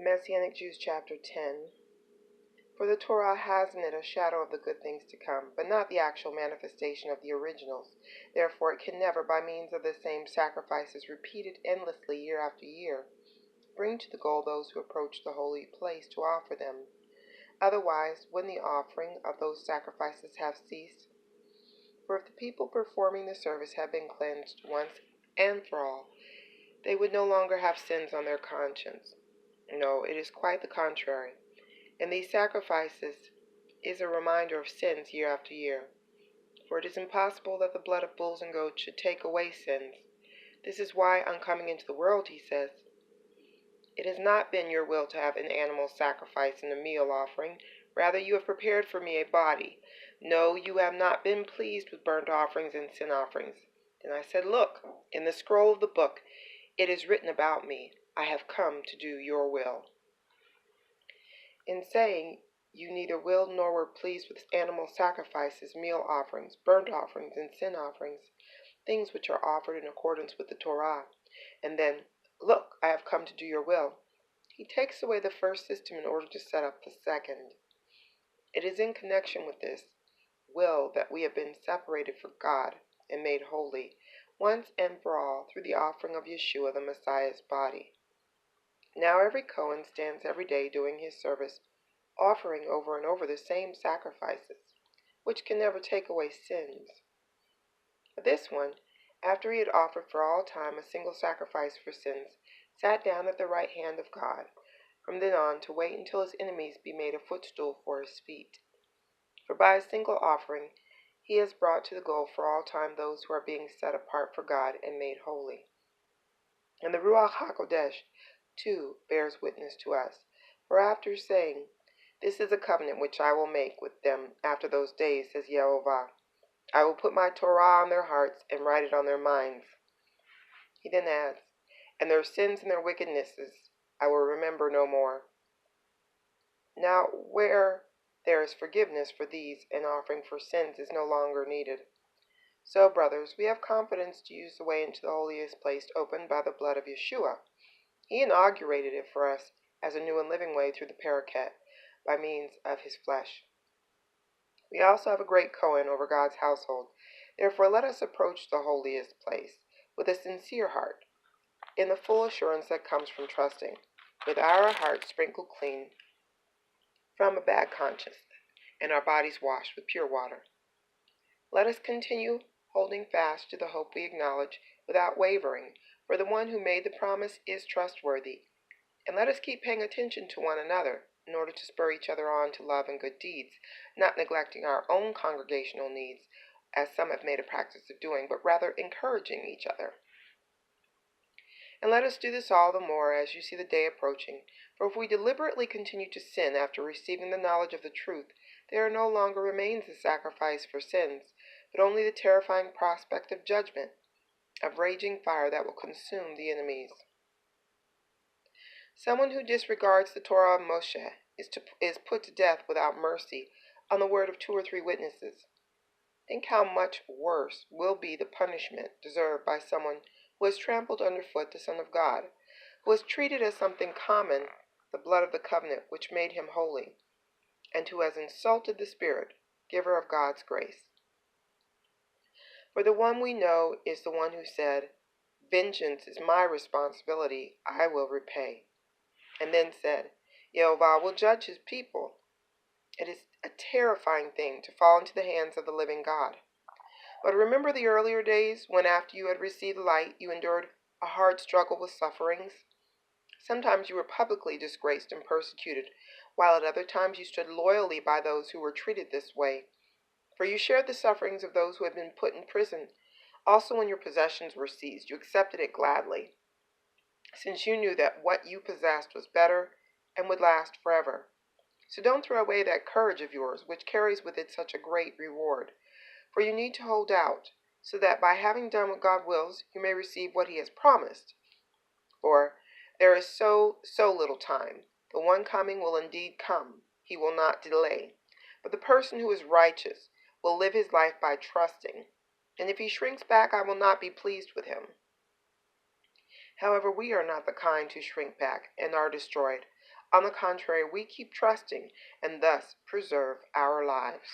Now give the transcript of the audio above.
Messianic Jews chapter 10. For the Torah has in it a shadow of the good things to come, but not the actual manifestation of the originals. Therefore it can never, by means of the same sacrifices repeated endlessly year after year, bring to the goal those who approach the holy place to offer them. Otherwise, when the offering of those sacrifices have ceased, for if the people performing the service had been cleansed once and for all, they would no longer have sins on their conscience. No, it is quite the contrary. And these sacrifices is a reminder of sins year after year. For it is impossible that the blood of bulls and goats should take away sins. This is why, on coming into the world, he says, "It has not been your will to have an animal sacrifice and a meal offering. Rather, you have prepared for me a body. No, you have not been pleased with burnt offerings and sin offerings." Then I said, "Look, in the scroll of the book, it is written about me, I have come to do your will." In saying, "You neither will nor were pleased with animal sacrifices, meal offerings, burnt offerings, and sin offerings, things which are offered in accordance with the Torah," and then, "Look, I have come to do your will," he takes away the first system in order to set up the second. It is in connection with this will that we have been separated for God and made holy, once and for all, through the offering of Yeshua, the Messiah's body. Now every Cohen stands every day doing his service, offering over and over the same sacrifices, which can never take away sins. But this one, after he had offered for all time a single sacrifice for sins, sat down at the right hand of God, from then on to wait until his enemies be made a footstool for his feet. For by a single offering he has brought to the goal for all time those who are being set apart for God and made holy. And the Ruach HaKodesh, too, bears witness to us. For after saying, "This is a covenant which I will make with them after those days," says Yehovah, "I will put my Torah on their hearts and write it on their minds." He then adds, "And their sins and their wickednesses I will remember no more." Now, where there is forgiveness for these, an offering for sins is no longer needed. So, brothers, we have confidence to use the way into the holiest place opened by the blood of Yeshua. He inaugurated it for us as a new and living way through the Parachet, by means of his flesh. We also have a great Cohen over God's household. Therefore let us approach the holiest place with a sincere heart, in the full assurance that comes from trusting, with our hearts sprinkled clean from a bad conscience, and our bodies washed with pure water. Let us continue holding fast to the hope we acknowledge without wavering, for the one who made the promise is trustworthy. And let us keep paying attention to one another, in order to spur each other on to love and good deeds, not neglecting our own congregational needs, as some have made a practice of doing, but rather encouraging each other. And let us do this all the more as you see the day approaching, for if we deliberately continue to sin after receiving the knowledge of the truth, there no longer remains a sacrifice for sins, but only the terrifying prospect of judgment, of raging fire that will consume the enemies. Someone who disregards the Torah of Moshe is put to death without mercy on the word of 2 or 3 witnesses. Think how much worse will be the punishment deserved by someone who has trampled underfoot the Son of God, who has treated as something common the blood of the covenant which made him holy, and who has insulted the Spirit, giver of God's grace. For the one we know is the one who said, "Vengeance is my responsibility, I will repay," and then said, "Yehovah will judge his people." It is a terrifying thing to fall into the hands of the living God. But remember the earlier days when after you had received light you endured a hard struggle with sufferings? Sometimes you were publicly disgraced and persecuted, while at other times you stood loyally by those who were treated this way. For you shared the sufferings of those who had been put in prison. Also when your possessions were seized, you accepted it gladly, since you knew that what you possessed was better and would last forever. So don't throw away that courage of yours, which carries with it such a great reward. For you need to hold out, so that by having done what God wills, you may receive what he has promised. For there is so little time. The one coming will indeed come. He will not delay. But the person who is righteous will live his life by trusting. And if he shrinks back, I will not be pleased with him. However, we are not the kind who shrink back and are destroyed. On the contrary, we keep trusting and thus preserve our lives.